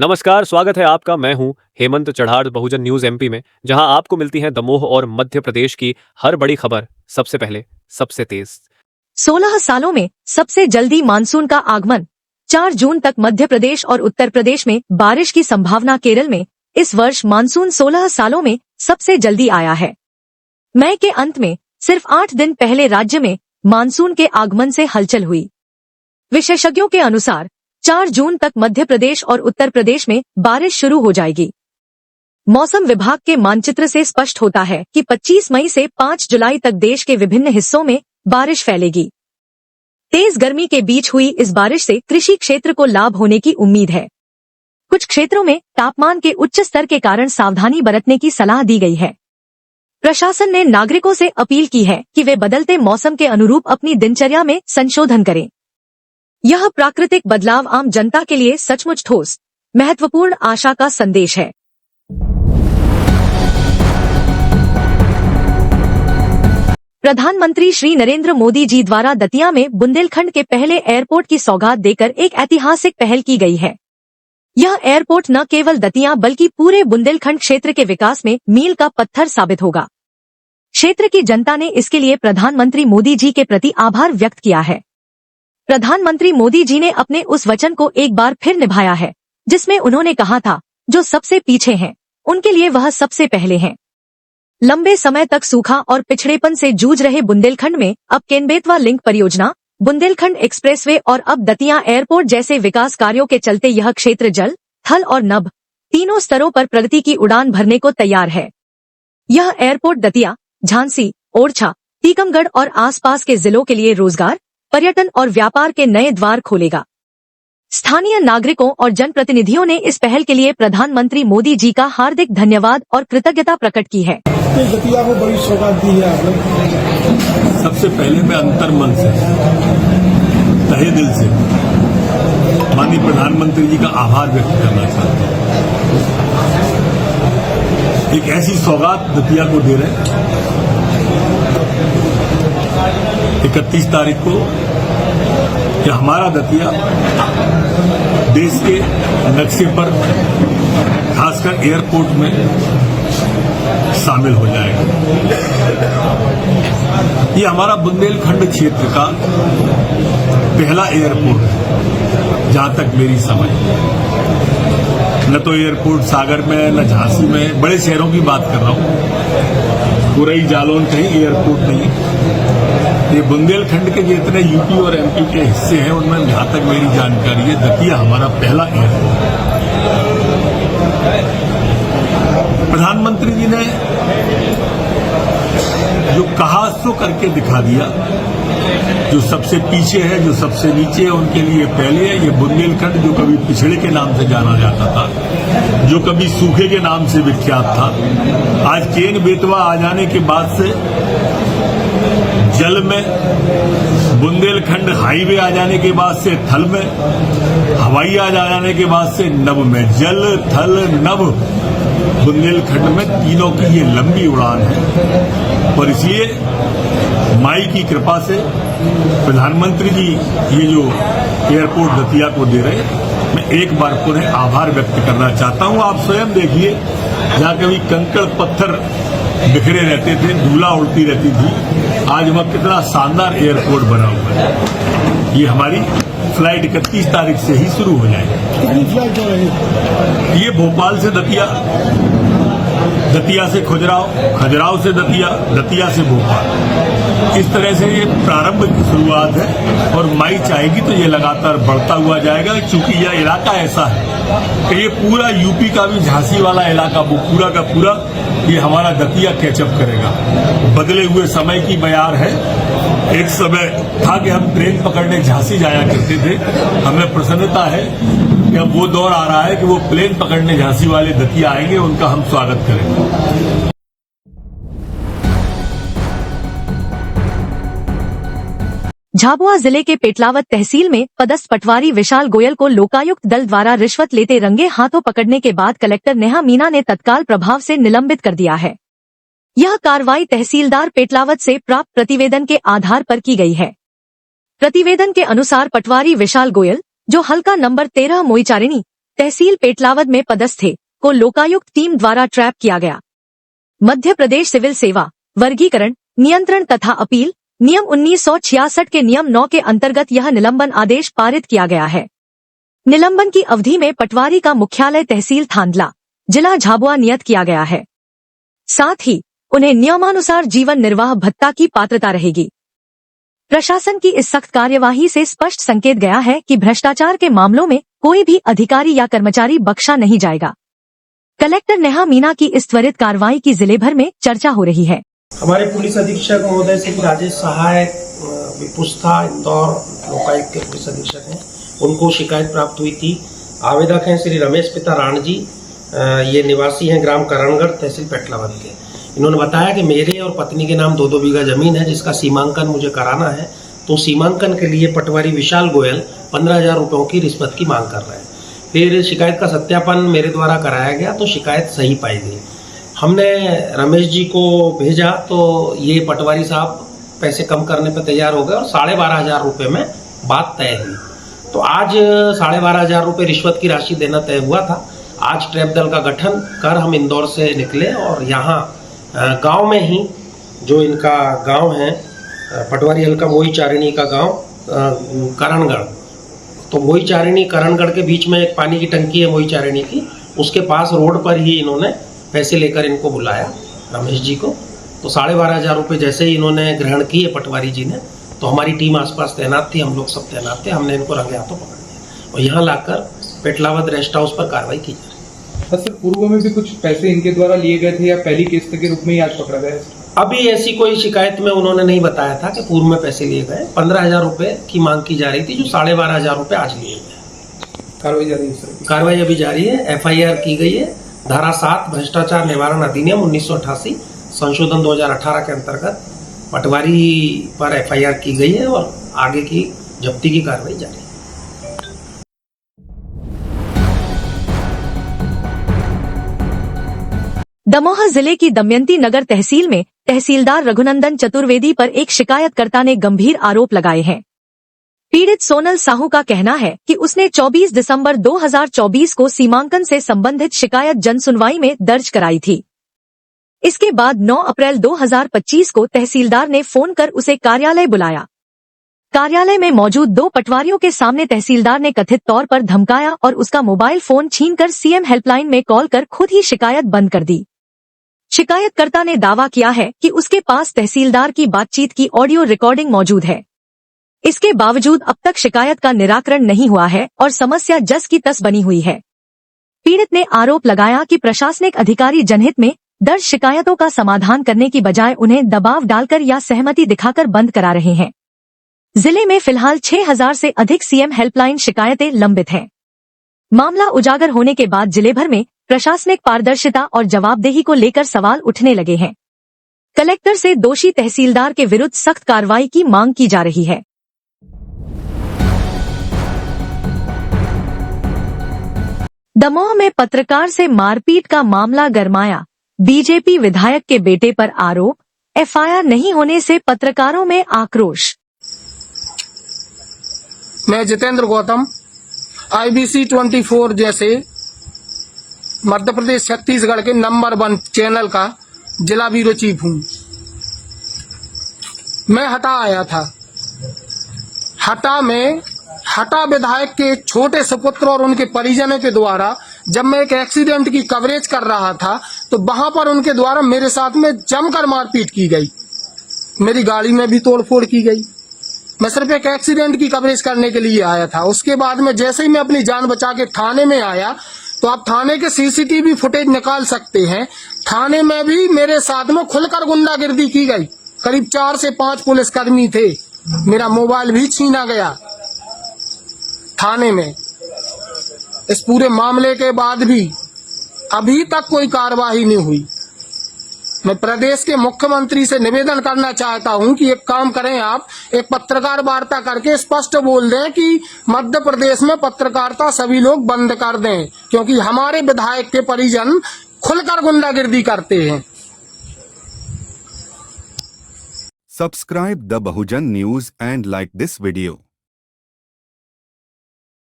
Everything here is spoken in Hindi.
नमस्कार, स्वागत है आपका। मैं हूं हेमंत चढ़ाड़ बहुजन न्यूज एमपी में, जहां आपको मिलती हैं दमोह और मध्य प्रदेश की हर बड़ी खबर सबसे पहले, सबसे तेज। 16 सालों में सबसे जल्दी मानसून का आगमन। 4 जून तक मध्य प्रदेश और उत्तर प्रदेश में बारिश की संभावना। केरल में इस वर्ष मानसून 16 सालों में सबसे जल्दी आया है। मई के अंत में सिर्फ 8 दिन पहले राज्य में मानसून के आगमन से हलचल हुई। विशेषज्ञों के अनुसार 4 जून तक मध्य प्रदेश और उत्तर प्रदेश में बारिश शुरू हो जाएगी। मौसम विभाग के मानचित्र से स्पष्ट होता है कि 25 मई से 5 जुलाई तक देश के विभिन्न हिस्सों में बारिश फैलेगी। तेज गर्मी के बीच हुई इस बारिश से कृषि क्षेत्र को लाभ होने की उम्मीद है। कुछ क्षेत्रों में तापमान के उच्च स्तर के कारण सावधानी बरतने की सलाह दी गई है। प्रशासन ने नागरिकों से अपील की है कि वे बदलते मौसम के अनुरूप अपनी दिनचर्या में संशोधन करें। यह प्राकृतिक बदलाव आम जनता के लिए सचमुच ठोस, महत्वपूर्ण आशा का संदेश है। प्रधानमंत्री श्री नरेंद्र मोदी जी द्वारा दतिया में बुंदेलखंड के पहले एयरपोर्ट की सौगात देकर एक ऐतिहासिक पहल की गई है। यह एयरपोर्ट न केवल दतिया बल्कि पूरे बुंदेलखंड क्षेत्र के विकास में मील का पत्थर साबित होगा। क्षेत्र की जनता ने इसके लिए प्रधानमंत्री मोदी जी के प्रति आभार व्यक्त किया है। प्रधानमंत्री मोदी जी ने अपने उस वचन को एक बार फिर निभाया है, जिसमें उन्होंने कहा था, जो सबसे पीछे हैं, उनके लिए वह सबसे पहले हैं। लंबे समय तक सूखा और पिछड़ेपन से जूझ रहे बुंदेलखंड में अब केन-बेतवा लिंक परियोजना, बुंदेलखंड एक्सप्रेसवे और अब दतिया एयरपोर्ट जैसे विकास कार्यों के चलते यह क्षेत्र जल, थल और नभ तीनों स्तरों पर प्रगति की उड़ान भरने को तैयार है। यह एयरपोर्ट दतिया, झांसी, ओरछा, टीकमगढ़ और आसपास के जिलों के लिए रोजगार, पर्यटन और व्यापार के नए द्वार खोलेगा। स्थानीय नागरिकों और जनप्रतिनिधियों ने इस पहल के लिए प्रधानमंत्री मोदी जी का हार्दिक धन्यवाद और कृतज्ञता प्रकट की है। दतिया को बड़ी सौगात दी है आपने। सबसे पहले मैं अंतर्मन से, तहे दिल से माननीय प्रधानमंत्री जी का आभार व्यक्त करना चाहता हूँ। एक ऐसी सौगात दतिया को दे रहे 31 तारीख को कि हमारा दतिया देश के नक्शे पर खासकर एयरपोर्ट में शामिल हो जाएगा। ये हमारा बुंदेलखंड क्षेत्र का पहला एयरपोर्ट है, जहां तक मेरी समझ। न तो एयरपोर्ट सागर में, न झांसी में, बड़े शहरों की बात कर रहा हूं। पुरई, जालौन कहीं एयरपोर्ट नहीं। ये बुंदेलखंड के जितने यूपी और एमपी के हिस्से हैं, उनमें जहां तक मेरी जानकारी है, दतिया हमारा पहला एयरपोर्ट है। प्रधानमंत्री जी ने जो कहा सो करके दिखा दिया। जो सबसे पीछे है, जो सबसे नीचे है, उनके लिए पहले है। ये बुंदेलखंड जो कभी पिछड़े के नाम से जाना जाता था, जो कभी सूखे के नाम से विख्यात था, आज केन बेतवा आ जाने के बाद से जल में, बुंदेलखंड हाईवे आ जाने के बाद से थल में, हवाई आ जाने के बाद से नभ में, जल, थल, नभ, बुंदेलखंड में तीनों की ये लंबी उड़ान है। और इसलिए माई की कृपा से प्रधानमंत्री जी ये जो एयरपोर्ट दतिया को दे रहे, मैं एक बार पुनः आभार व्यक्त करना चाहता हूं। आप स्वयं देखिए, जहां कभी कंकड़ पत्थर बिखरे रहते थे, धूला उड़ती रहती थी, आज वह कितना शानदार एयरपोर्ट बना हुआ है। ये हमारी फ्लाइट 31 तारीख से ही शुरू हो जाएगी। कितनी फ्लाइट हो रही है? ये भोपाल से दतिया, दतिया से खजुराहो, खजुराहो से दतिया, दतिया से भोपाल। इस तरह से ये प्रारंभ की शुरुआत है और माई चाहेगी तो ये लगातार बढ़ता हुआ जाएगा, क्योंकि यह इलाका ऐसा है कि ये पूरा यूपी का भी झांसी वाला इलाका, वो पूरा का पूरा ये हमारा दतिया कैचअप करेगा। बदले हुए समय की बयार है। एक समय था कि हम ट्रेन पकड़ने झांसी जाया करते थे। हमें प्रसन्नता है कि अब वो दौर आ रहा है कि वो प्लेन पकड़ने झांसी वाले दतिया आएंगे, उनका हम स्वागत करेंगे। झाबुआ जिले के पेटलावत तहसील में पदस्थ पटवारी विशाल गोयल को लोकायुक्त दल द्वारा रिश्वत लेते रंगे हाथों पकड़ने के बाद कलेक्टर नेहा मीना ने तत्काल प्रभाव से निलंबित कर दिया है। यह कार्रवाई तहसीलदार पेटलावत से प्राप्त प्रतिवेदन के आधार पर की गई है। प्रतिवेदन के अनुसार पटवारी विशाल गोयल, जो हल्का नंबर 13 मोईचारिणी, तहसील पेटलावद में पदस्थ थे, को लोकायुक्त टीम द्वारा ट्रैप किया गया। मध्य प्रदेश सिविल सेवा वर्गीकरण नियंत्रण तथा अपील नियम 1966 के नियम 9 के अंतर्गत यह निलंबन आदेश पारित किया गया है। निलंबन की अवधि में पटवारी का मुख्यालय तहसील थांदला, जिला झाबुआ नियत किया गया है। साथ ही उन्हें नियमानुसार जीवन निर्वाह भत्ता की पात्रता रहेगी। प्रशासन की इस सख्त कार्यवाही से स्पष्ट संकेत गया है कि भ्रष्टाचार के मामलों में कोई भी अधिकारी या कर्मचारी बख्शा नहीं जाएगा। कलेक्टर नेहा मीना की इस त्वरित कार्रवाई की जिले भर में चर्चा हो रही है। हमारे पुलिस अधीक्षक महोदय श्री राजेश सहाय विपुस्था इंदौर लोकायुक्त के पुलिस अधीक्षक हैं, उनको शिकायत प्राप्त हुई थी। आवेदक हैं श्री रमेश पिता राणजी, ये निवासी हैं ग्राम करणगढ़ तहसील पेटलावद के। इन्होंने बताया कि मेरे और पत्नी के नाम 2-2 बीघा जमीन है जिसका सीमांकन मुझे कराना है, तो सीमांकन के लिए पटवारी विशाल गोयल 15,000 रुपयों की रिश्वत की मांग कर रहे हैं। फिर शिकायत का सत्यापन मेरे द्वारा कराया गया तो शिकायत सही पाई गई। हमने रमेश जी को भेजा तो ये पटवारी साहब पैसे कम करने पर तैयार हो गए और 12,500 रुपये में बात तय हुई। तो आज 12,500 रुपये रिश्वत की राशि देना तय हुआ था। आज ट्रैप दल का गठन कर हम इंदौर से निकले और यहाँ गांव में ही जो इनका गांव है पटवारी हल्का मोई चारिणी का गांव करणगढ़, तो मोई चारिणी करणगढ़ के बीच में एक पानी की टंकी है मोई चारिणी की, उसके पास रोड पर ही इन्होंने पैसे लेकर इनको बुलाया रमेश जी को। तो 12,500 रुपये जैसे ही इन्होंने ग्रहण किए पटवारी जी ने, तो हमारी टीम आसपास तैनात थी, हम लोग सब तैनात थे। हमने इनको रंगे हाथों पकड़ लिया और यहाँ लाकर पेटलावद रेस्ट हाउस पर कार्रवाई की जा रही है। सर पूर्व में भी कुछ पैसे इनके द्वारा लिए गए थे या पहली किस्त के रूप में ही आज पकड़ा गया? अभी ऐसी कोई शिकायत में उन्होंने नहीं बताया था कि पूर्व में पैसे लिए गए। 15,000 रुपये की मांग की जा रही थी, जो 12,500 रुपये आज लिए गए। कार्रवाई जारी है सर? कार्रवाई अभी जारी है। FIR की गई है। धारा 7 भ्रष्टाचार निवारण अधिनियम 1988 संशोधन 2018 के अंतर्गत पटवारी पर FIR की गई है और आगे की जब्ती की कार्रवाई जारी है। दमोह जिले की दमयंती नगर तहसील में तहसीलदार रघुनंदन चतुर्वेदी पर एक शिकायतकर्ता ने गंभीर आरोप लगाए हैं। पीड़ित सोनल साहू का कहना है कि उसने 24 दिसंबर 2024 को सीमांकन से संबंधित शिकायत जनसुनवाई में दर्ज कराई थी। इसके बाद 9 अप्रैल 2025 को तहसीलदार ने फोन कर उसे कार्यालय बुलाया। कार्यालय में मौजूद 2 पटवारियों के सामने तहसीलदार ने कथित तौर पर धमकाया और उसका मोबाइल फोन छीनकर CM हेल्पलाइन में कॉल कर खुद ही शिकायत बंद कर दी। शिकायतकर्ता ने दावा किया है कि उसके पास तहसीलदार की बातचीत की ऑडियो रिकॉर्डिंग मौजूद है। इसके बावजूद अब तक शिकायत का निराकरण नहीं हुआ है और समस्या जस की तस बनी हुई है। पीड़ित ने आरोप लगाया कि प्रशासनिक अधिकारी जनहित में दर्ज शिकायतों का समाधान करने की बजाय उन्हें दबाव डालकर या सहमति दिखाकर बंद करा रहे हैं। जिले में फिलहाल 6,000 से अधिक CM हेल्पलाइन शिकायतें लंबित हैं। मामला उजागर होने के बाद जिले भर में प्रशासनिक पारदर्शिता और जवाबदेही को लेकर सवाल उठने लगे हैं। कलेक्टर से दोषी तहसीलदार के विरुद्ध सख्त कार्रवाई की मांग की जा रही है। दमोह में पत्रकार से मारपीट का मामला गरमाया। बीजेपी विधायक के बेटे पर आरोप, FIR नहीं होने से पत्रकारों में आक्रोश। मैं जितेंद्र गौतम IBC 24 जैसे मध्य प्रदेश छत्तीसगढ़ के नंबर 1 चैनल का जिला ब्यूरो चीफ हूँ। मैं हटा आया था। हटा विधायक के छोटे सुपुत्र और उनके परिजनों के द्वारा जब मैं एक एक्सीडेंट की कवरेज कर रहा था तो वहां पर उनके द्वारा मेरे साथ में जमकर मारपीट की गई। मेरी गाड़ी में भी तोड़फोड़ की गई। मैं सिर्फ एक एक्सीडेंट की कवरेज करने के लिए आया था। उसके बाद में जैसे ही मैं अपनी जान बचा के थाने में आया तो आप थाने के CCTV फुटेज निकाल सकते हैं। थाने में भी मेरे साथ में खुलकर गुंडागिर्दी की गई। करीब 4 से 5 पुलिसकर्मी थे। मेरा मोबाइल भी छीना गया थाने में। इस पूरे मामले के बाद भी अभी तक कोई कार्रवाई नहीं हुई। मैं प्रदेश के मुख्यमंत्री से निवेदन करना चाहता हूं कि एक काम करें, आप एक पत्रकार वार्ता करके स्पष्ट बोल दें कि मध्य प्रदेश में पत्रकारिता सभी लोग बंद कर दें, क्योंकि हमारे विधायक के परिजन खुलकर गुंडागिर्दी करते हैं। Subscribe the Bahujan News and like this video.